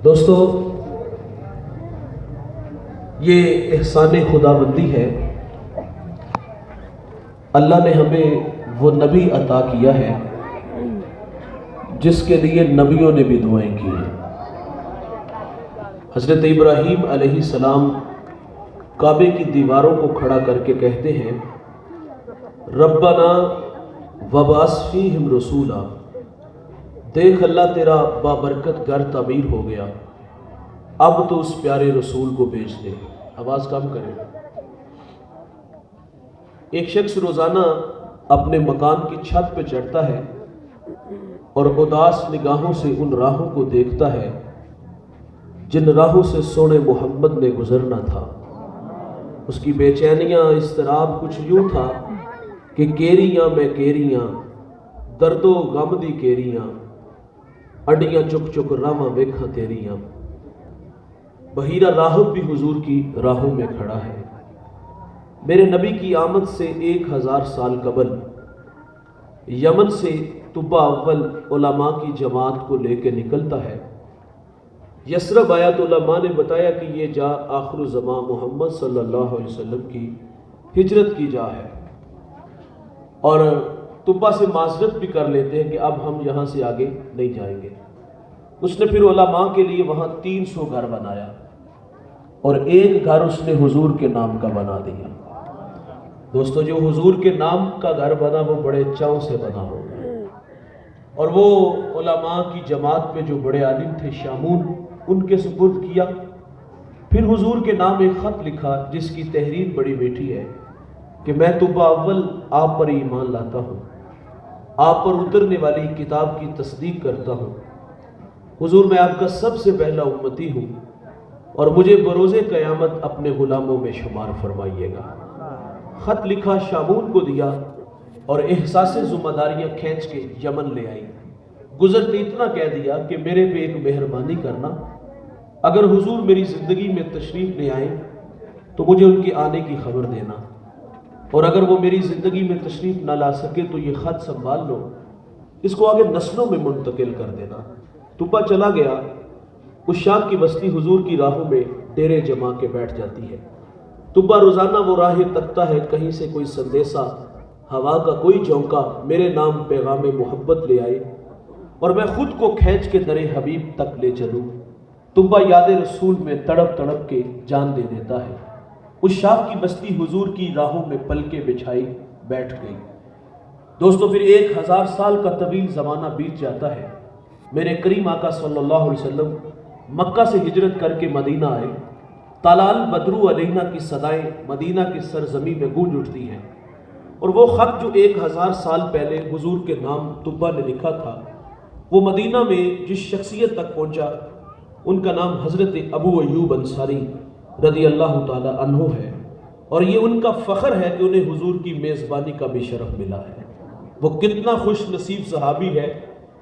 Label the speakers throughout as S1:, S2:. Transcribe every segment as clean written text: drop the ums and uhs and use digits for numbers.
S1: دوستو، یہ احسان خداوندی ہے۔ اللہ نے ہمیں وہ نبی عطا کیا ہے جس کے لیے نبیوں نے بھی دعائیں کی ہیں۔ حضرت ابراہیم علیہ السلام کعبے کی دیواروں کو کھڑا کر کے کہتے ہیں، ربنا وبعث فیہم رسولا، دیکھ اللہ تیرا بابرکت گھر تعمیر ہو گیا، اب تو اس پیارے رسول کو بھیج دے۔ آواز کم کرے۔ ایک شخص روزانہ اپنے مکان کی چھت پہ چڑھتا ہے اور اداس نگاہوں سے ان راہوں کو دیکھتا ہے جن راہوں سے سونے محمد نے گزرنا تھا۔ اس کی بے چینیاں، اضطراب کچھ یوں تھا کہ کیریاں میں کیریاں، درد و غم دی کیریاں، اڈیاں چک چک راواں ویکھاں تیریاں۔ بحیرہ راہب بھی حضور کی راہوں میں کھڑا ہے۔ میرے نبی کی آمد سے 1000 سال قبل یمن سے طبا اول علماء کی جماعت کو لے کے نکلتا ہے۔ یثرب آیا تو علماء نے بتایا کہ یہ جا آخر الزمان محمد صلی اللہ علیہ وسلم کی ہجرت کی جا ہے، اور طبا سے معذرت بھی کر لیتے ہیں کہ اب ہم یہاں سے آگے نہیں جائیں گے۔ اس نے پھر علماء کے لیے وہاں 300 گھر بنایا اور ایک گھر اس نے حضور کے نام کا بنا دیا۔ دوستو، جو حضور کے نام کا گھر بنا وہ بڑے چاؤں سے بنا ہوگا، اور وہ علماء کی جماعت میں جو بڑے عالم تھے شامون، ان کے سپرد کیا۔ پھر حضور کے نام ایک خط لکھا جس کی تحریر بڑی میٹھی ہے کہ میں طبا اول آپ پر ایمان لاتا ہوں، آپ پر اترنے والی کتاب کی تصدیق کرتا ہوں۔ حضور، میں آپ کا سب سے پہلا امتی ہوں اور مجھے بروز قیامت اپنے غلاموں میں شمار فرمائیے گا۔ خط لکھا، شامون کو دیا، اور احساس ذمہ داریاں کھینچ کے یمن لے آئی۔ گزرتے اتنا کہہ دیا کہ میرے پہ ایک مہربانی کرنا، اگر حضور میری زندگی میں تشریف لے آئیں تو مجھے ان کے آنے کی خبر دینا، اور اگر وہ میری زندگی میں تشریف نہ لا سکے تو یہ خط سنبھال لو، اس کو آگے نسلوں میں منتقل کر دینا۔ طبا چلا گیا۔ اس شام کی بستی حضور کی راہوں میں ڈیرے جما کے بیٹھ جاتی ہے۔ طبا روزانہ وہ راہیں تکتا ہے، کہیں سے کوئی سندیسہ، ہوا کا کوئی جھونکا میرے نام پیغام محبت لے آئے اور میں خود کو کھینچ کے در حبیب تک لے چلوں۔ طبا یاد رسول میں تڑپ تڑپ کے جان دے دیتا ہے۔ اس شام کی بستی حضور کی راہوں میں پلکیں بچھائی بیٹھ گئی۔ دوستو، پھر 1000 سال کا طویل زمانہ بیت جاتا ہے۔ میرے کریم آقا صلی اللہ علیہ وسلم مکہ سے ہجرت کر کے مدینہ آئے۔ طلال بدرو علینا کی صدائیں مدینہ کی سرزمین میں گونج اٹھتی ہیں، اور وہ خط جو 1000 سال پہلے حضور کے نام طبا نے لکھا تھا، وہ مدینہ میں جس شخصیت تک پہنچا ان کا نام حضرت ابو ایوب انصاری رضی اللہ تعالی عنہ ہے، اور یہ ان کا فخر ہے کہ انہیں حضور کی میزبانی کا بھی شرف ملا ہے۔ وہ کتنا خوش نصیب صحابی ہے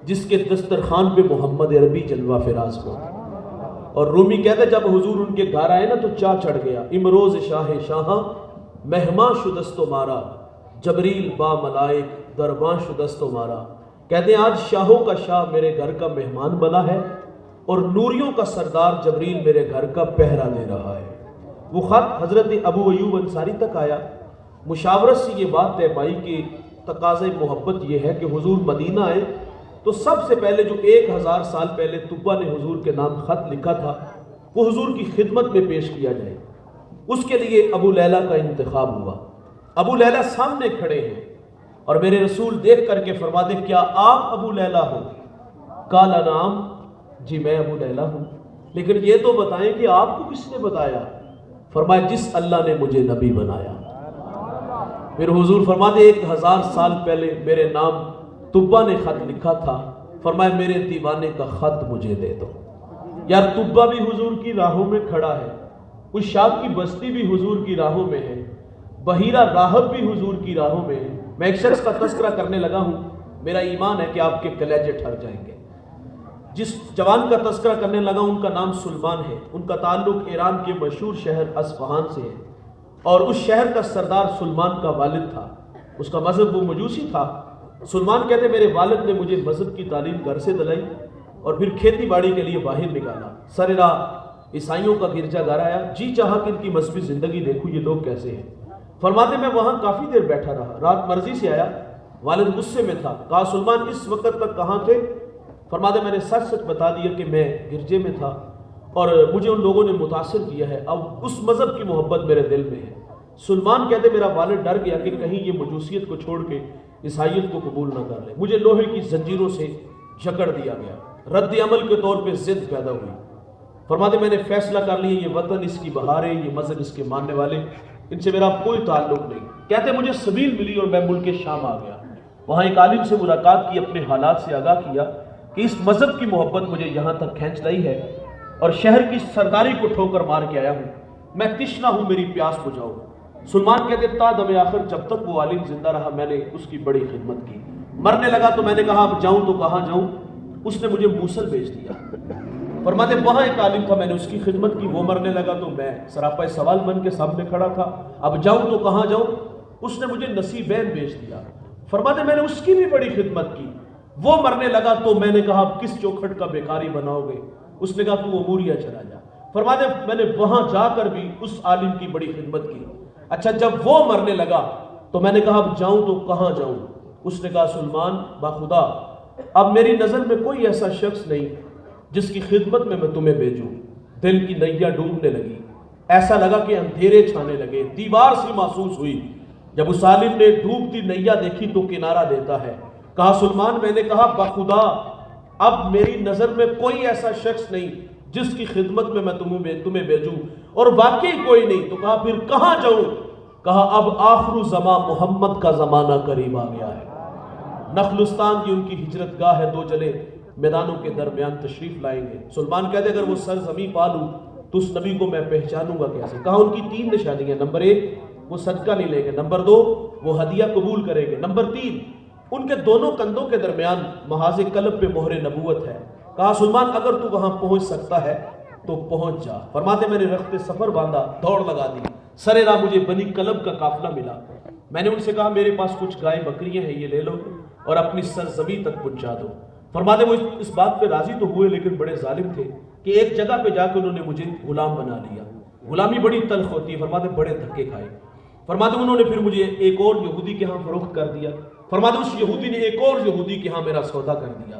S1: جس کے دسترخوان پہ محمد عربی جلوہ فراز ہو۔ اور رومی کہتا ہے جب حضور ان کے گھر آئے نا تو چاہ چڑھ گیا، امروز شاہ شاہاں مہماں شدست و مارا، جبریل با ملائک درباں شدست و مارا۔ کہتے ہیں آج شاہوں کا شاہ میرے گھر کا مہمان بنا ہے اور نوریوں کا سردار جبریل میرے گھر کا پہرا دے رہا ہے۔ وہ خط حضرت ابو ایوب انصاری تک آیا۔ مشاورت سے یہ بات طے پائی کہ تقاضۂ محبت یہ ہے کہ حضور مدینہ آئے تو سب سے پہلے جو 1000 سال پہلے طبا نے حضور کے نام خط لکھا تھا وہ حضور کی خدمت میں پیش کیا جائے۔ اس کے لیے ابو لیلہ کا انتخاب ہوا۔ ابو لیلہ سامنے کھڑے ہیں اور میرے رسول دیکھ کر کے فرماتے کیا آپ ابو لیلہ ہو؟ قال نعم، جی میں ابو لیلہ ہوں، لیکن یہ تو بتائیں کہ آپ کو کس نے بتایا؟ فرمایا جس اللہ نے مجھے نبی بنایا۔ پھر حضور فرماتے 1000 سال پہلے میرے نام طبا نے خط لکھا تھا، فرمایا میرے دیوانے کا خط مجھے دے دو۔ یار طبا بھی حضور کی راہوں میں کھڑا ہے، اس شام کی بستی بھی حضور کی راہوں میں ہے، بحیرہ راہب بھی حضور کی راہوں میں ہے۔ میں ایک شخص کا تذکرہ کرنے لگا ہوں، میرا ایمان ہے کہ آپ کے کلیجے ٹھر جائیں گے۔ جس جوان کا تذکرہ کرنے لگا ان کا نام سلمان ہے، ان کا تعلق ایران کے مشہور شہر اصفہان سے ہے، اور اس شہر کا سردار سلمان کا والد تھا، اس کا مذہب وہ مجوسی تھا۔ سلمان کہتے میرے والد نے مجھے مذہب کی تعلیم گھر سے دلائی، اور پھر کھیتی باڑی کے لیے باہر نکالا۔ سر راہ عیسائیوں کا گرجا گھر آیا، جی چاہا کہ ان کی مذہبی زندگی دیکھوں یہ لوگ کیسے ہیں۔ فرماتے میں وہاں کافی دیر بیٹھا رہا، رات مرضی سے آیا، والد غصے میں تھا، کہا سلمان اس وقت تک کہاں تھے؟ فرماتے میں نے سچ سچ بتا دیا کہ میں گرجے میں تھا اور مجھے ان لوگوں نے متاثر کیا ہے، اب اس مذہب کی محبت میرے دل میں ہے۔ سلمان کہتے میرا والد ڈر گیا کہ کہیں یہ مجوسیت کو چھوڑ کے عیسائیت کو قبول نہ کر لے، مجھے لوہے کی زنجیروں سے جکڑ دیا گیا، رد عمل کے طور پہ ضد پیدا ہوئی۔ فرماتے میں نے فیصلہ کر لیا یہ وطن اس کی بہاریں، یہ مذہب اس کے ماننے والے، ان سے میرا کوئی تعلق نہیں۔ کہتے مجھے سبیل ملی اور میں ملک شام آ گیا، وہاں ایک عالم سے ملاقات کی، اپنے حالات سے آگاہ کیا کہ اس مذہب کی محبت مجھے یہاں تک کھینچ لائی ہے اور شہر کی سرداری کو ٹھوکر مار کے آیا ہوں، میں تشنا ہوں، میری پیاس بجھاؤ۔ سلمان کہتے تا دم آخر جب تک وہ عالم زندہ رہا میں نے اس کی بڑی خدمت کی، مرنے لگا تو میں نے کہا اب جاؤں تو کہاں جاؤں؟ اس نے مجھے موصل بھیج دیا۔ فرماتے وہاں ایک عالم تھا، میں نے اس کی خدمت کی، وہ مرنے لگا تو میں سراپا سوال من کے سامنے کھڑا تھا، اب جاؤں تو کہاں جاؤں؟ اس نے مجھے نصیبین بھیج دیا۔ فرماتے میں نے اس کی بھی بڑی خدمت کی، وہ مرنے لگا تو میں نے کہا اب کس چوکھٹ کا بیکاری بناؤ گے؟ اس نے کہا تو اموریا چلا جا۔ فرماتے میں نے وہاں جا کر بھی اس عالم کی بڑی خدمت کی۔ اچھا جب وہ مرنے لگا تو میں نے کہا اب جاؤں تو کہاں جاؤں؟ اس نے کہا سلمان باخدا اب میری نظر میں کوئی ایسا شخص نہیں جس کی خدمت میں تمہیں بھیجوں۔ دل کی نیا ڈوبنے لگی، ایسا لگا کہ اندھیرے چھانے لگے، دیوار سی محسوس ہوئی۔ جب اس عالم نے ڈوبتی نیا دیکھی تو کنارہ دیتا ہے، کہا سلمان میں نے کہا باخدا اب میری نظر میں کوئی ایسا شخص نہیں جس کی خدمت میں تمہیں بھیجوں، اور واقعی کوئی نہیں۔ تو کہا پھر کہاں جاؤں؟ کہا اب آخر زمان محمد کا زمانہ قریب آ گیا ہے۔ نخلستان کی ان کی ہجرت گاہ ہے، دو جلے میدانوں کے درمیان تشریف لائیں گے۔ سلمان کہتے اگر وہ سرزمین پالوں تو اس نبی کو میں پہچانوں گا کیسے؟ کہا ان کی تین نشانیاں، نمبر 1 وہ صدقہ نہیں لیں گے، نمبر 2 وہ ہدیہ قبول کریں گے، نمبر 3 ان کے دونوں کندھوں کے درمیان محاذ قلب پہ مہر نبوت ہے۔ کہا سلمان اگر تو وہاں پہنچ سکتا ہے تو پہنچ جا۔ فرماتے میں نے رخت سفر باندھا، دوڑ لگا دی، سر راہ مجھے بنی کلب کا قافلہ ملا۔ میں نے ان سے کہا میرے پاس کچھ گائے بکریاں ہیں، یہ لے لو اور اپنی سرزمین تک پہنچا دو۔ فرماتے وہ اس بات پہ راضی تو ہوئے لیکن بڑے ظالم تھے کہ ایک جگہ پہ جا کے انہوں نے مجھے غلام بنا لیا۔ غلامی بڑی تلخ ہوتی ہے، فرماتے بڑے دھکے کھائے۔ فرماتے انہوں نے پھر مجھے ایک اور یہودی کے ہاں فروخت کر دیا۔ فرماتے اس یہودی نے ایک اور یہودی کے ہاں میرا سودا کر دیا۔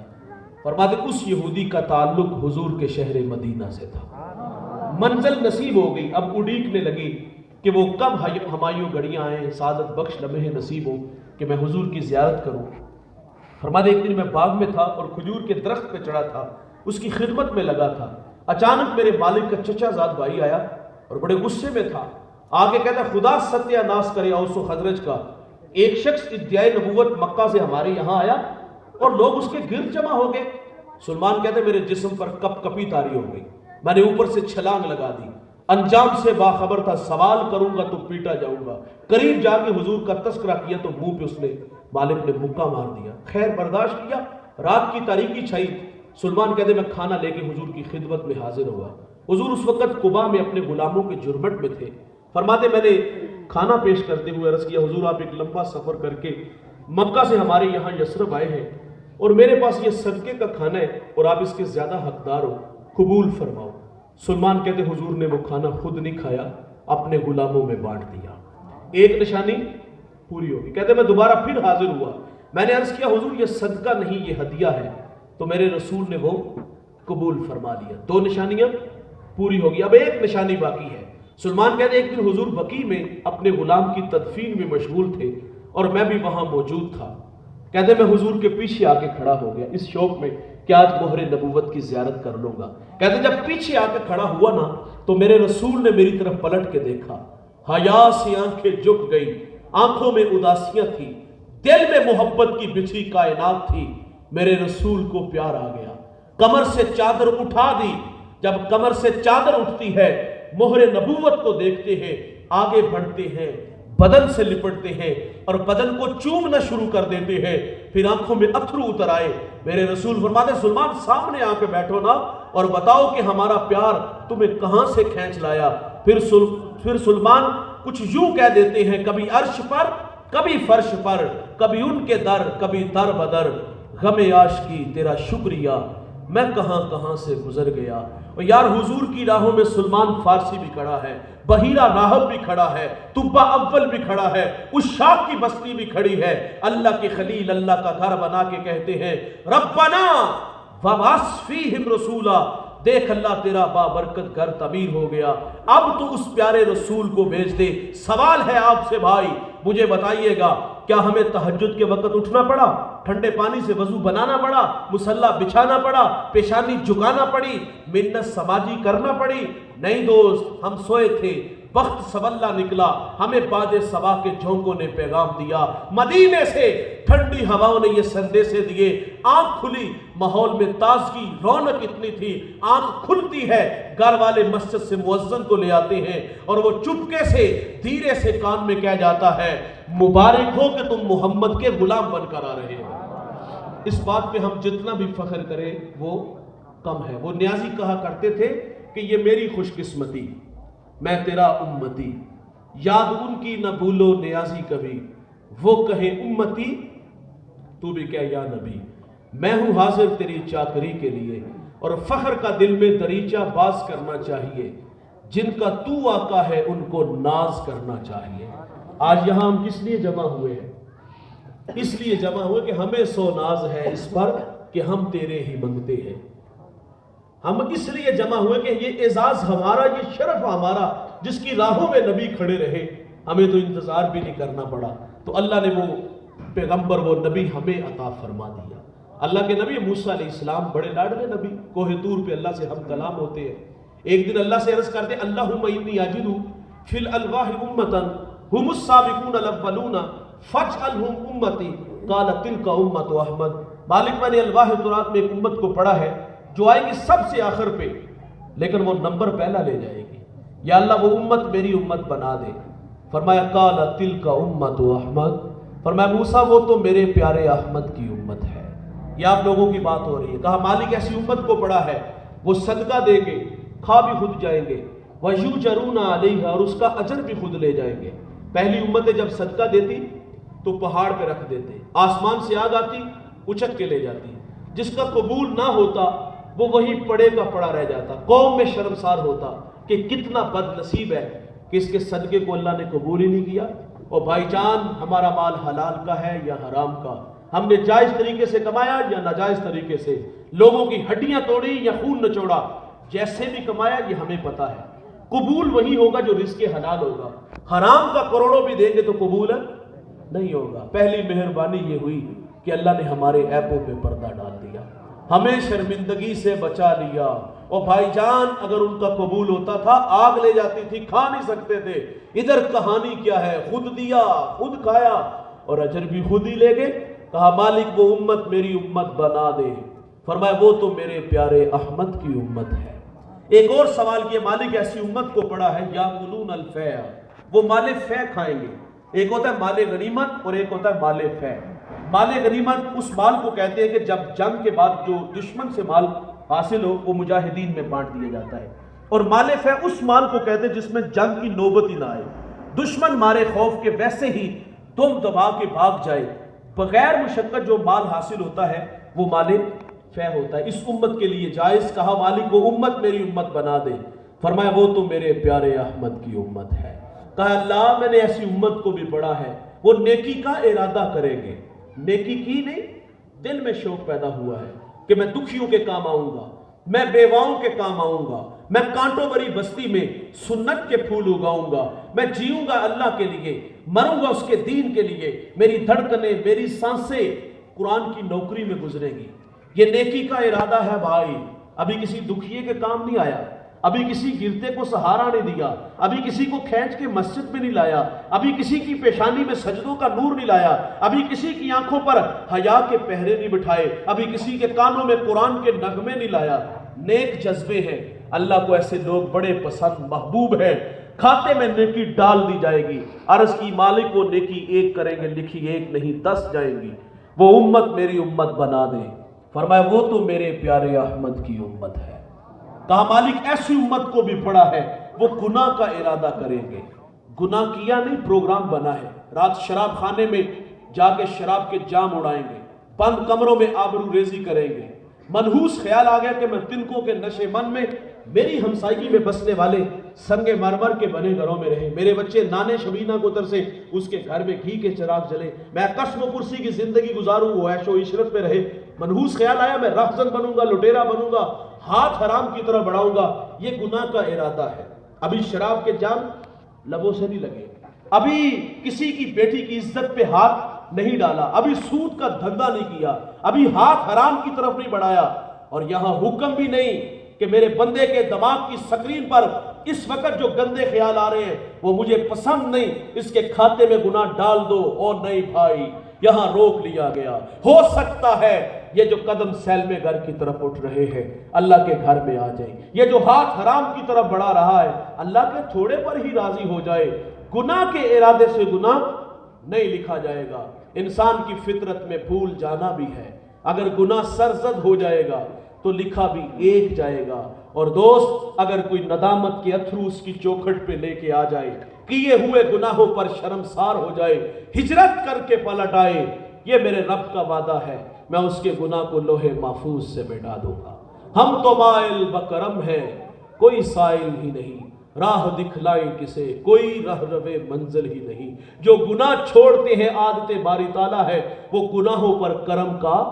S1: فرماتے اس یہودی کا تعلق حضور کے شہر مدینہ سے تھا۔ منزل نصیب ہو گئی، اب اڑیکنے لگی کہ وہ کب ہمایوں گھڑیاں آئیں، سعادت بخش لمحے نصیب ہو کہ میں حضور کی زیارت کروں۔ فرماتے ایک دن میں باغ میں تھا اور کھجور کے درخت پہ چڑھا تھا، اس کی خدمت میں لگا تھا۔ اچانک میرے مالک کا چچا زاد بھائی آیا اور بڑے غصے میں تھا، آگے کہتا خدا ستیہ ناس کرے اوس و خزرج کا، ایک شخص ادعائے نبوت مکہ سے ہمارے یہاں آیا اور لوگ اس کے گرد جمع ہو گئے۔ سلمان کہتے میرے جسم پر کپ کپی طاری ہو گئی، میں نے اوپر سے چھلانگ لگا دی، انجام سے باخبر تھا، سوال کروں گا تو پیٹا جاؤں گا۔ قریب جا کے حضور کا تذکرہ کیا تو منہ پہ اس نے مالک نے مکہ مار دیا، خیر برداشت کیا۔ رات کی تاریکی چھائی، سلمان کہتے میں کھانا لے کے حضور کی خدمت میں حاضر ہوا۔ حضور اس وقت قباء میں اپنے غلاموں کے جرمٹ میں تھے۔ فرماتے میں نے کھانا پیش کرتے ہوئے عرض کیا حضور آپ ایک لمبا سفر کر کے مکہ سے ہمارے یہاں یثرب آئے ہیں اور میرے پاس یہ صدقے کا کھانا ہے اور آپ اس کے زیادہ حقدار ہو، قبول فرماؤ۔ سلمان کہتے حضور نے وہ کھانا خود نہیں کھایا، اپنے غلاموں میں بانٹ دیا۔ ایک نشانی پوری ہوگی۔ کہتے میں دوبارہ پھر حاضر ہوا، میں نے عرض کیا حضور یہ صدقہ نہیں یہ ہدیہ ہے، تو میرے رسول نے وہ قبول فرما لیا۔ 2 نشانیاں پوری ہوگی، اب ایک نشانی باقی ہے۔ سلمان کہتے ایک دن حضور بقیع میں اپنے غلام کی تدفین میں مشغول تھے اور میں بھی وہاں موجود تھا۔ کہتے میں حضور کے پیچھے آ کے کھڑا ہو گیا اس شوق میں کہ آج مہر نبوت کی زیارت کر لوں گا۔ کہتے جب پیچھے آ کے کھڑا ہوا نا تو میرے رسول نے میری طرف پلٹ کے دیکھا، حیا سے آنکھیں جھک گئی، آنکھوں میں اداسیاں تھی، دل میں محبت کی بچھی کائنات تھی۔ میرے رسول کو پیار آ گیا، کمر سے چادر اٹھا دی۔ جب کمر سے چادر اٹھتی ہے مہر نبوت کو دیکھتے ہیں، آگے بڑھتے ہیں، بدن سے لپٹتے ہیں اور بدن کو چومنا شروع کر دیتے ہیں، پھر آنکھوں میں اتھرو اتر آئے۔ میرے رسول فرماتے سلمان سامنے آ کے بیٹھو نا اور بتاؤ کہ ہمارا پیار تمہیں کہاں سے کھینچ لایا۔ پھر سلمان کچھ یوں کہہ دیتے ہیں، کبھی عرش پر کبھی فرش پر، کبھی ان کے در کبھی در بدر، غم عاشقی تیرا شکریہ میں کہاں کہاں سے گزر گیا. اور یار حضور کی راہوں میں سلمان فارسی بھی کھڑا ہے, بحیرہ راہب بھی کھڑا ہے, طبہ اول بھی کھڑا ہے, اشاق کی بستی بھی کھڑی ہے. اللہ کے خلیل اللہ کا گھر بنا کے کہتے ہیں ربنا وابعث فیہم رسولا. دیکھ اللہ تیرا بابرکت گھر تعمیر ہو گیا, اب تو اس پیارے رسول کو بھیج دے. سوال ہے آپ سے بھائی, مجھے بتائیے گا, کیا ہمیں تہجد کے وقت اٹھنا پڑا, ٹھنڈے پانی سے وضو بنانا پڑا, مصلی بچھانا پڑا, پیشانی جھکانا پڑی, منت سماجی کرنا پڑی؟ نہیں دوست, ہم سوئے تھے, وقت سواللہ نکلا, ہمیں باد صبا کے جھونکوں نے پیغام دیا, مدینے سے ٹھنڈی ہواؤں نے یہ سندیسے دیے. آنکھ کھلی, ماحول میں تازگی رونق اتنی تھی, آنکھ کھلتی ہے, گھر والے مسجد سے مؤذن کو لے آتے ہیں اور وہ چپکے سے دھیرے سے کان میں کہہ جاتا ہے مبارک ہو کہ تم محمد کے غلام بن کر آ رہے ہو. اس بات پہ ہم جتنا بھی فخر کریں وہ کم ہے. وہ نیازی کہا کرتے تھے کہ یہ میری خوش قسمتی, میں تیرا امتی, یاد ان کی نہ بھولو نیازی کبھی, وہ کہے امتی تو بھی کہہ یا نبی. میں ہوں حاضر تیری چاکری کے لیے, اور فخر کا دل میں دریچہ باز کرنا چاہیے, جن کا تو آقا ہے ان کو ناز کرنا چاہیے. آج یہاں ہم کس لیے جمع ہوئے ہیں؟ اس لیے جمع ہوئے کہ ہمیں سو ناز ہے اس پر کہ ہم تیرے ہی منگتے ہیں. ہم اس لیے جمع ہوئے کہ یہ اعزاز ہمارا, یہ شرف ہمارا, جس کی راہوں میں نبی کھڑے رہے, ہمیں تو انتظار بھی نہیں کرنا پڑا. تو اللہ نے وہ پیغمبر, وہ نبی ہمیں عطا فرما دیا. اللہ کے نبی موسیٰ علیہ السلام بڑے لاڈلے نبی, کوہ طور پہ اللہ سے ہم کلام ہوتے ہیں. ایک دن اللہ سے عرض کرتے اللہم انی اجد فی الالواح امتا ہم السابقون الاولون فاجعلہم امتی قال تلک امت احمد. مالک میں نے الواح تورات میں ایک امت کو پڑھا ہے جو آئے گی سب سے آخر پہ, لیکن وہ نمبر پہلا لے جائے گی. یا اللہ وہ امت میری امت بنا دے. فرمایا قال تلک امت احمد, فرمایا موسیٰ وہ تو میرے پیارے احمد کی امت ہے. یہ آپ لوگوں کی بات ہو رہی ہے. کہا مالک ایسی امت کو پڑھا ہے وہ صدقہ دے گے, کھا بھی خود جائیں گے, وَيُجَرُونَ عَلَيْهَا, اور اس کا اجر بھی خود لے جائیں گے. پہلی امتیں جب صدقہ دیتی تو پہاڑ پہ رکھ دیتے, آسمان سے آگ آتی اچک کے لے جاتی. جس کا قبول نہ ہوتا وہ وہی پڑے کا پڑا رہ جاتا, قوم میں شرمسار ہوتا کہ کتنا بد نصیب ہے کہ اس کے صدقے کو اللہ نے قبول ہی نہیں کیا. اور بھائی جان, ہمارا مال حلال کا ہے یا حرام کا, ہم نے جائز طریقے سے کمایا یا ناجائز طریقے سے, لوگوں کی ہڈیاں توڑی یا خون نچوڑا, جیسے بھی کمایا یہ ہمیں پتا ہے. قبول وہی ہوگا جو رزق حلال ہوگا. حرام کا کروڑوں بھی دیں گے تو قبول نہیں ہوگا. پہلی مہربانی یہ ہوئی کہ اللہ نے ہمارے عیبوں پہ پردہ ڈال دیا, ہمیں شرمندگی سے بچا لیا. اور بھائی جان, اگر ان کا قبول ہوتا تھا آگ لے جاتی تھی, کھا نہیں سکتے تھے. ادھر کہانی کیا ہے, خود دیا خود کھایا اور اجر بھی خود ہی لے گئے. کہا مالک وہ امت میری امت بنا دے. فرمایا وہ تو میرے پیارے احمد کی امت ہے. ایک اور سوال کیا, مالک ایسی امت کو پڑا ہے یاکلون الفیع, وہ مال فیع کھائیں گے. ایک ہوتا ہے مال غنیمت اور ایک ہوتا ہے مال فیع. مال غنیمت اس مال کو کہتے ہیں کہ جب جنگ کے بعد جو دشمن سے مال حاصل ہو وہ مجاہدین میں بانٹ دیا جاتا ہے. اور مال فیع اس مال کو کہتے ہیں جس میں جنگ کی نوبت ہی نہ آئے, دشمن مارے خوف کے ویسے ہی تم دبا کے بھاگ جائے, بغیر مشقت جو مال حاصل ہوتا ہے وہ مال فیع ہوتا ہے. اس امت کے لیے جائز. کہا مالک وہ امت میری امت بنا دے. فرمایا وہ تو میرے پیارے احمد کی امت ہے. کہا اللہ میں نے ایسی امت کو بھی پڑھا ہے وہ نیکی کا ارادہ کریں گے, نیکی کی نہیں, دل میں شوق پیدا ہوا ہے کہ میں دکھیوں کے کام آؤں گا, میں بیواؤں کے کام آؤں گا, میں کانٹوں بھری بستی میں سنت کے پھول اگاؤں گا, میں جیوں گا اللہ کے لیے, مروں گا اس کے دین کے لیے, میری دھڑکنیں میری سانسیں قرآن کی نوکری میں گزریں گی. یہ نیکی کا ارادہ ہے بھائی. ابھی کسی دکھیے کے کام نہیں آیا, ابھی کسی گرتے کو سہارا نہیں دیا, ابھی کسی کو کھینچ کے مسجد میں نہیں لایا, ابھی کسی کی پیشانی میں سجدوں کا نور نہیں لایا, ابھی کسی کی آنکھوں پر حیا کے پہرے نہیں بٹھائے, ابھی کسی کے کانوں میں قرآن کے نغمے نہیں لایا. نیک جذبے ہیں, اللہ کو ایسے لوگ بڑے پسند محبوب ہیں. کھاتے میں نیکی ڈال دی جائے گی. عرض کی مالک وہ نیکی ایک کریں گے, لکھی ایک نہیں 10 جائیں گی. وہ امت میری امت بنا دے. فرمایا وہ تو میرے پیارے احمد کی امت ہے. کہا مالک ایسی امت کو بھی پڑا ہے وہ گناہ کا ارادہ کریں گے. گناہ کیا نہیں, پروگرام بنا ہے, رات شراب خانے میں جا کے شراب کے جام اڑائیں گے, بند کمروں میں آبرو ریزی کریں گے, منحوس خیال آ گیا کہ میں تنکوں کے نشے من میں میری ہمسائیگی میں بسنے والے سنگ مرمر کے بنے گھروں میں رہے، میرے بچے نانے شبینہ کو ترسے، اس کے گھر میں گھی کے چراغ جلے، میں قصب و کرسی کی زندگی گزاروں، وہ عیش و عشرت میں رہے۔ منحوس خیال آیا میں رہزن بنوں گا، لٹیرا بنوں گا، ہاتھ حرام کی طرف بڑھاؤں گا۔ یہ گناہ کا ارادہ ہے۔ ابھی شراب کے جام لبوں سے نہیں لگے، ابھی کسی کی بیٹی کی عزت پہ ہاتھ نہیں ڈالا، ابھی سود کا دھندا نہیں کیا، ابھی ہاتھ حرام کی طرف نہیں بڑھایا، اور یہاں حکم بھی نہیں کہ میرے بندے کے دماغ کی سکرین پر اس وقت جو گندے خیال آ رہے ہیں وہ مجھے پسند نہیں، اس کے کھاتے میں گناہ ڈال دو۔ اور نہیں بھائی، یہاں روک لیا گیا۔ ہو سکتا ہے یہ جو قدم سیلمے گھر کی طرف اٹھ رہے ہیں اللہ کے گھر میں آ جائیں، یہ جو ہاتھ حرام کی طرف بڑھا رہا ہے اللہ کے تھوڑے پر ہی راضی ہو جائے۔ گناہ کے ارادے سے گناہ نہیں لکھا جائے گا۔ انسان کی فطرت میں بھول جانا بھی ہے، اگر گناہ سرزد ہو جائے گا تو لکھا بھی ایک جائے گا۔ اور دوست، اگر کوئی ندامت کے اتھرو اس کی چوکھٹ پہ لے کے آ جائے، کیے ہوئے گناہوں پر شرمسار ہو جائے، ہجرت کر کے پلٹ آئے، یہ میرے رب کا وعدہ ہے، میں اس کے گناہ کو لوح محفوظ سے مٹا دوں گا۔ ہم تو مائل بکرم ہیں، کوئی سائل ہی نہیں، راہ دکھلائیں کسے، کوئی راہ روے منزل ہی نہیں۔ جو گناہ چھوڑتے ہیں عادت باری تعالیٰ ہے، وہ گناہوں پر کرم کا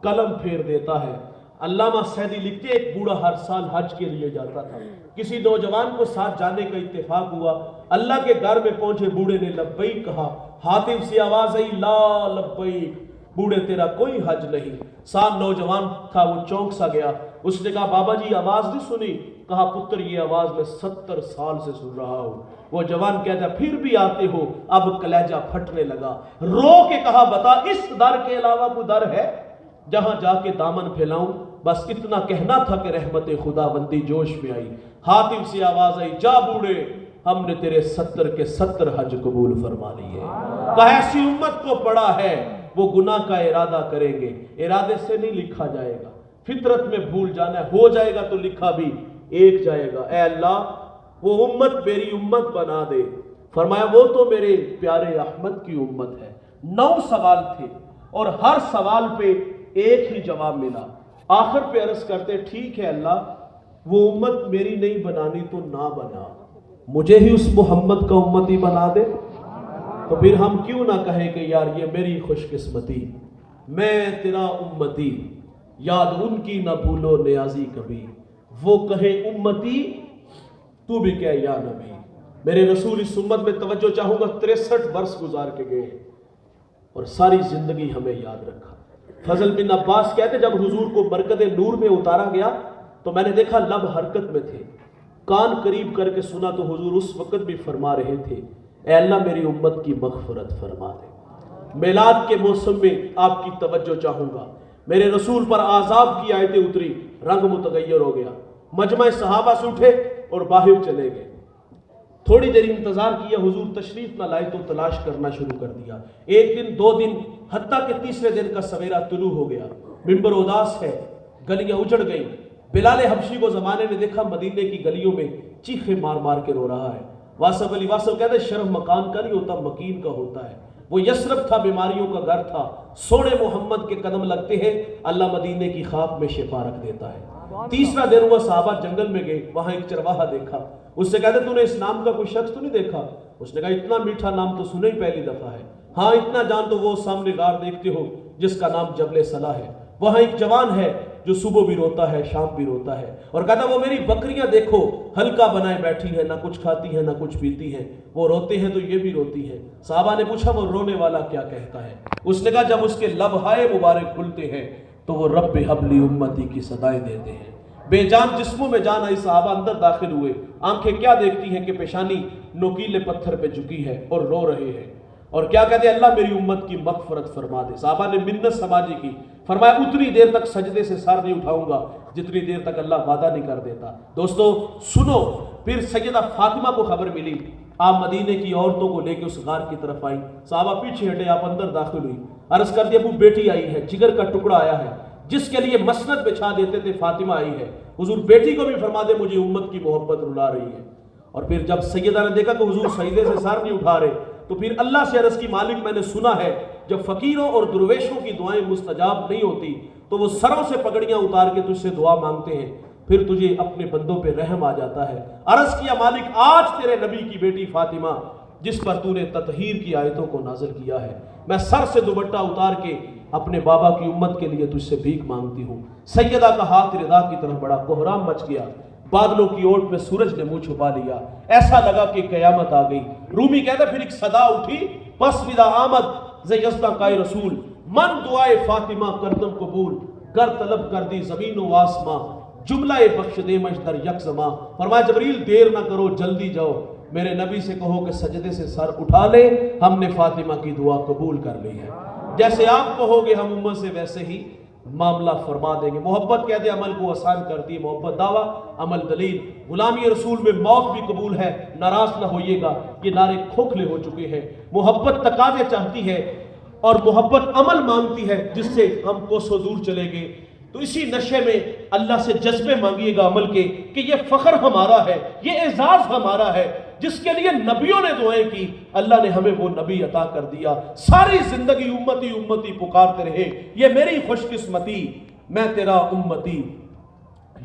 S1: قلم پھیر دیتا ہے۔ علامہ سعدی لکھتے ایک بوڑھا ہر سال حج کے لیے جاتا تھا، کسی نوجوان کو ساتھ جانے کا اتفاق ہوا، اللہ کے گھر میں پہنچے، بوڑھے نے لبیک کہا، ہاتف سے آواز آئی لا لبیک، بوڑھے تیرا کوئی حج نہیں۔ ساتھ نوجوان تھا، وہ چونک سا گیا، اس نے کہا بابا جی آواز نہیں سنی؟ کہا پتر یہ آواز میں 70 سال سے سن رہا ہوں۔ وہ جوان کہتا پھر بھی آتے ہو؟ اب کلیجہ پھٹنے لگا، رو کے کہا بتا اس در کے علاوہ کوئی در ہے جہاں جا کے دامن پھیلاؤں؟ بس اتنا کہنا تھا کہ رحمت خدا بندی جوش میں آئی۔ حاتم سے آواز آئی جا بوڑھے، ہم نے تیرے 70 کے 70 حج قبول فرما لیے۔ کہا ایسی امت کو پڑا ہے وہ گناہ کا ارادہ کریں گے، ارادے سے نہیں لکھا جائے گا، فطرت میں بھول جانا ہے، ہو جائے گا تو لکھا بھی ایک جائے گا۔ اے اللہ وہ امت میری امت بنا دے۔ فرمایا وہ تو میرے پیارے احمد کی امت ہے۔ 9 سوال تھے اور ہر سوال پہ ایک ہی جواب ملا۔ آخر پہ عرض کرتے ٹھیک ہے اللہ، وہ امت میری نہیں بنانی تو نہ بنا، مجھے ہی اس محمد کا امتی بنا دے۔ تو پھر ہم کیوں نہ کہیں کہ یار یہ میری خوش قسمتی، میں تیرا امتی، یاد ان کی نہ بھولو نیازی کبھی، وہ کہے امتی تو بھی کہے یا نبی۔ میرے رسول اس امت میں توجہ چاہوں گا، 63 برس گزار کے گئے اور ساری زندگی ہمیں یاد رکھا۔ فضل بن عباس کہتے جب حضور کو مرکز نور میں اتارا گیا تو میں نے دیکھا لب حرکت میں تھے، کان قریب کر کے سنا تو حضور اس وقت بھی فرما رہے تھے اے اللہ میری امت کی مغفرت فرما دے۔ میلاد کے موسم میں آپ کی توجہ چاہوں گا، میرے رسول پر عذاب کی آیتیں اتری، رنگ متغیر ہو گیا، مجمع صحابہ سے اٹھے اور باہر چلے گئے۔ تھوڑی دیر انتظار کیا، حضور تشریف نہ لائے تو تلاش کرنا شروع کر دیا۔ ایک دن، 2 دن، حتیٰ کہ تیسرے دن کا سویرا طلوع ہو گیا، ممبر اداس ہے، گلیاں اجڑ گئیں۔ بلال حبشی کو زمانے نے دیکھا مدینے کی گلیوں میں چیخے مار مار کے رو رہا ہے۔ واصف علی واصف کہتے ہیں شرف مکان کا نہیں ہوتا، مکین کا ہوتا ہے۔ وہ یثرب تھا، بیماریوں کا گھر تھا، سونے محمد کے قدم لگتے ہیں اللہ مدینے کی خاک میں شفا رکھ دیتا ہے۔ تیسرا دن ہوا، صحابہ جنگل میں گئے، وہاں ایک چرواہا دیکھا، اس سے کہتے تو نے اس نام کا کوئی شخص تو نہیں دیکھا؟ اس نے کہا اتنا میٹھا نام تو سنے ہی پہلی دفعہ ہے۔ ہاں اتنا جان تو وہ سامنے غار دیکھتے ہو جس کا نام جبل صلاح ہے، وہاں ایک جوان ہے جو صبح بھی روتا ہے شام بھی روتا ہے، اور کہتا وہ میری بکریاں دیکھو ہلکا بنائے بیٹھی ہے، نہ کچھ کھاتی ہے نہ کچھ پیتی ہے، وہ روتے ہیں تو یہ بھی روتی ہے۔ صحابہ نے پوچھا وہ رونے والا کیا کہتا ہے؟ اس نے کہا جب اس کے لبہائے مبارک کھلتے ہیں تو وہ رب حبلی امتی کی صدائیں دیتے ہیں۔ بے جان جسموں میں جان آئی، صحابہ اندر داخل ہوئے، آنکھیں کیا دیکھتی ہیں کہ پیشانی نوکیلے پتھر پہ جھکی ہے اور رو رہے ہیں، اور کیا کہتے ہیں اللہ میری امت کی مغفرت فرما دے۔ صحابہ نے منت سماجی کی، فرمایا اتنی دیر تک سجدے سے سر نہیں اٹھاؤں گا جتنی دیر تک اللہ وعدہ نہیں کر دیتا۔ دوستو سنو، پھر سیدہ فاطمہ کو خبر ملی، آپ مدینے کی عورتوں کو لے کے اس غار کی طرف آئیں، صحابہ پیچھے ہٹے، آپ اندر داخل ہوئی، عرض کر دیا ابو بیٹی آئی ہے، جگر کا ٹکڑا آیا ہے، جس کے لیے مسند بچھا دیتے تھے فاطمہ آئی ہے، حضور بیٹی کو بھی فرما دے مجھے امت کی محبت رلا رہی ہے۔ اور پھر جب سیدہ نے دیکھا کہ حضور سجدے سے سر نہیں اٹھا رہے تو پھر اللہ سے عرض کی مالک میں نے سنا ہے جب فقیروں اور درویشوں کی دعائیں مستجاب نہیں ہوتی تو وہ سروں سے پگڑیاں اتار کے تجھ سے دعا مانگتے ہیں، پھر تجھے اپنے بندوں پہ رحم آ جاتا ہے۔ عرض کیا مالک آج تیرے نبی کی بیٹی فاطمہ جس پر تو نے تطہیر کی آیتوں کو نازل کیا ہے، میں سر سے دوپٹہ اتار کے اپنے بابا کی امت کے لیے تجھ سے بھیک مانگتی ہوں۔ سیدہ کا ہاتھ رضا کی طرف بڑا کوہرام مچ گیا، بادلوں کی اوٹ میں سورج نے منہ چھپا لیا، ایسا لگا کہ قیامت آ گئی۔ رومی کہتا پھر ایک صدا اٹھی، پس ودا آمد ز یزدہ کائے رسول، من دعائے فاطمہ کردم قبول، گر طلب کر دی زمین و آسماں، جملہ بخش دے مجھ در یک زماں۔ فرمایا جبریل دیر نہ کرو جلدی جاؤ، میرے نبی سے کہو کہ سجدے سے سر اٹھا لے، ہم نے فاطمہ کی دعا قبول کر لی ہے، جیسے آپ کہو گے ہم امت سے ویسے ہی معاملہ فرما دیں گے۔ محبت کہتے عمل کو آسان کرتی ہے، محبت دعویٰ عمل دلیل۔ غلامی رسول میں موت بھی قبول ہے، ناراض نہ ہوئیے گا کہ نعرے کھوکھلے ہو چکے ہیں۔ محبت تقاضے چاہتی ہے اور محبت عمل مانگتی ہے جس سے ہم کوسوں دور چلے گئے۔ تو اسی نشے میں اللہ سے جذبے مانگیے گا عمل کے کہ یہ فخر ہمارا ہے، یہ اعزاز ہمارا ہے جس کے لیے نبیوں نے دعائیں کی، اللہ نے ہمیں وہ نبی عطا کر دیا۔ ساری زندگی امتی امتی پکارتے رہے، یہ میری خوش قسمتی میں تیرا امتی،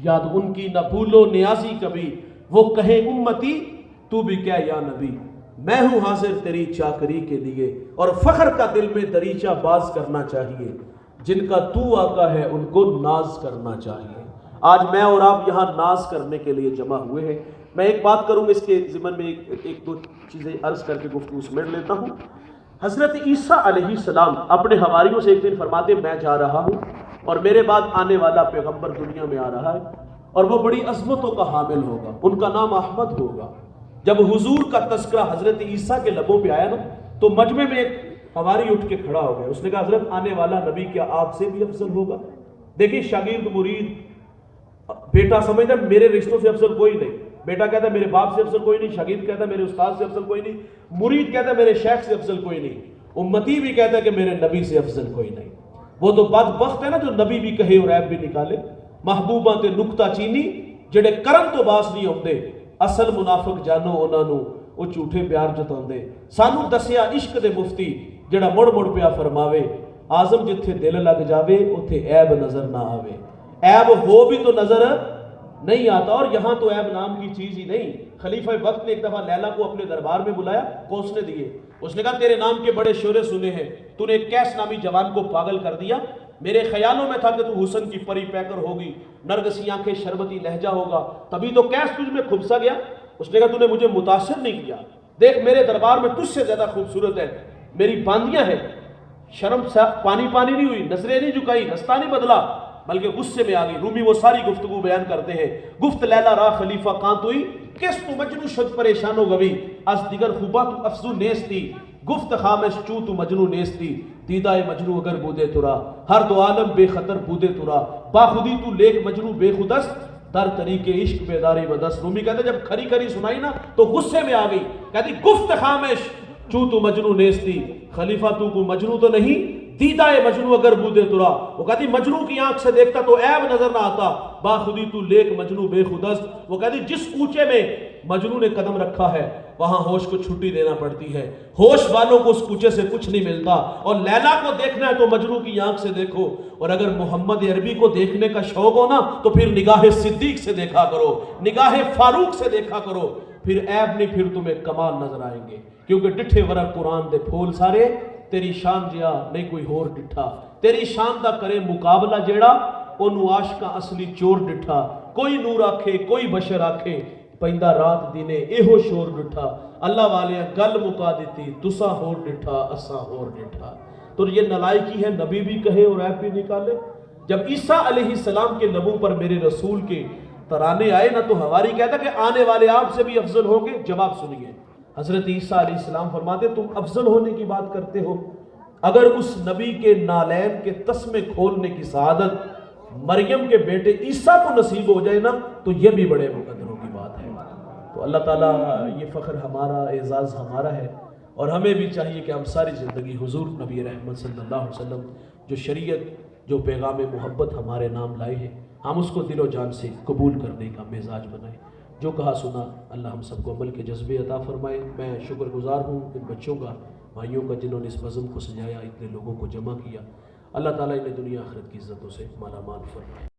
S1: یاد ان کی نہ بھولو نیازی کبھی، وہ کہیں امتی تو بھی کہہ یا نبی، میں ہوں حاضر تیری چاکری کے لیے، اور فخر کا دل میں دریچہ باز کرنا چاہیے، جن کا تو آقا ہے ان کو ناز کرنا چاہیے۔ آج میں اور آپ یہاں ناز کرنے کے لیے جمع ہوئے ہیں۔ میں ایک بات کروں گا، اس کے ضمن میں ایک دو چیزیں عرض کر کے گفتگو سمیٹ لیتا ہوں۔ حضرت عیسیٰ علیہ السلام اپنے حواریوں سے ایک دن فرماتے میں جا رہا ہوں اور میرے بعد آنے والا پیغمبر دنیا میں آ رہا ہے اور وہ بڑی عظمتوں کا حامل ہوگا، ان کا نام احمد ہوگا۔ جب حضور کا تذکرہ حضرت عیسیٰ کے لبوں پہ آیا نا تو مجمع میں ایک حواری اٹھ کے کھڑا ہو گیا، اس نے کہا حضرت آنے والا نبی کیا آپ سے بھی افضل ہوگا؟ دیکھیں شاگرد مرید، بیٹا سمجھتا ہے میرے رشتوں سے افضل کوئی نہیں، بیٹا کہتا ہے میرے باپ سے افضل کوئی نہیں، شاگرد کہتا ہے میرے استاد سے افضل کوئی نہیں، مرید کہتا ہے میرے شیخ سے افضل کوئی نہیں، امتی بھی کہتا ہے کہ میرے نبی سے افضل کوئی نہیں۔ وہ تو بدبخت ہے نا جو نبی بھی کہے اور عیب بھی نکالے۔ محبوباں تے نکتہ چینی جڑے کرن تو باس نہیں ہوندے، اصل منافق جانو انہاں نو وہ جھوٹے پیار جتاندے۔ سانو دسیا عشق دے مفتی جڑا مڑ مڑ پیا فرماوے، آزم جتھے دل لگ جاوے اتھے عیب نظر نہ آوے۔ عیب ہو بھی تو نظر نہیں آتا، اور یہاں تو عیب نام کی چیز ہی نہیں۔ خلیفہ وقت نے ایک دفعہ لیلا کو اپنے دربار میں بلایا، کوسنے دیے، اس نے کہا تیرے نام کے بڑے شعرے سنے ہیں، تو نے ایک کیس نامی جوان کو پاگل کر دیا، میرے خیالوں میں تھا کہ تو حسن کی پری پیکر ہوگی، نرگسی آنکھیں شربتی لہجہ ہوگا، تبھی تو کیس تجھ میں کھبسا گیا۔ اس نے کہا تو نے مجھے متاثر نہیں کیا، دیکھ میرے دربار میں تجھ سے زیادہ خوبصورت ہے، میری باندیاں ہیں۔ شرم پانی پانی نہیں ہوئی، نظریں نہیں جھکائی، رستہ نہیں بدلا، بلکہ غصے میں آ گئی۔ رومی وہ ساری گفتگو بیان کرتے ہیں، گفت لیلا را خلیفہ کان توئی، کس تو مجنو شد پریشان ہو گوی، از دیگر خوبا تو افزو نیستی، گفت خامش چو تو مجنو نیستی، دیدہ مجنو اگر بودے ترا، ہر دو عالم بے خطر بودے ترا، باخودی تو لیک مجنو بے خودست، در طریق عشق بیداری بدست۔ رومی کہتے جب کھری کھری سنائی نا تو غصے میں آ گئی، کہتی گفت خامش چو تو مجنو نیستی، خلیفہ تو کو مجنو تو نہیں، دیدہ مجنو اگر بودے ترا، وہ کہتی مجنو کی آنکھ سے دیکھتا تو عیب نظر نہ آتا، باخودی تو لیک مجنو بے خودست، وہ کہتی جس کوچے میں مجنو نے قدم رکھا ہے وہاں ہوش کو چھٹی دینا پڑتی ہے، ہوش والوں کو اس کوچے سے کچھ نہیں ملتا، اور لیلا کو دیکھنا ہے تو مجنو کی آنکھ سے دیکھو، اور اگر محمد عربی کو دیکھنے کا شوق ہو نا تو پھر نگاہ صدیق سے دیکھا کرو، نگاہ فاروق سے دیکھا کرو، پھر عیب نہیں، پھر تمہیں کمال نظر آئیں گے، کیونکہ ڈٹھے ورق قرآن دے پھول سارے تیری شان جیا نہیں کوئی ہور ڈٹھا، تیری شان دا کرے مقابلہ جیڑا اونوں عاشقاں اصلی چور ڈٹھا، کوئی نور آکھے کوئی بشر آکھے پیندا رات دینے ایہو شور ڈٹھا، اللہ والیاں گل مکا دیتی تساں ہور ڈٹھا اساں ہور ڈٹھا۔ تو یہ نلائکی ہے، نبی بھی کہے اور عیب بھی نکالے۔ جب عیسیٰ علیہ السلام کے لبوں پر میرے رسول کے ترانے آئے نا تو حواری کہتا کہ آنے والے آپ سے بھی افضل ہوں گے۔ جواب سنیے، حضرت عیسیٰ علیہ السلام فرماتے تم افضل ہونے کی بات کرتے ہو، اگر اس نبی کے نالین کے تسمے کھولنے کی سعادت مریم کے بیٹے عیسیٰ کو نصیب ہو جائے نا تو یہ بھی بڑے مقدروں کی بات ہے۔ تو اللہ تعالیٰ یہ فخر ہمارا، اعزاز ہمارا ہے، اور ہمیں بھی چاہیے کہ ہم ساری زندگی حضور نبی رحمت صلی اللہ علیہ وسلم جو شریعت، جو پیغام محبت ہمارے نام لائے ہیں، ہم اس کو دل و جان سے قبول کرنے کا مزاج بنائیں۔ جو کہا سنا اللہ ہم سب کو عمل کے جذبے عطا فرمائے۔ میں شکر گزار ہوں ان بچوں کا، بھائیوں کا جنہوں نے اس بزم کو سجایا، اتنے لوگوں کو جمع کیا، اللہ تعالیٰ انہیں دنیا آخرت کی عزتوں سے مالا مال فرمائے۔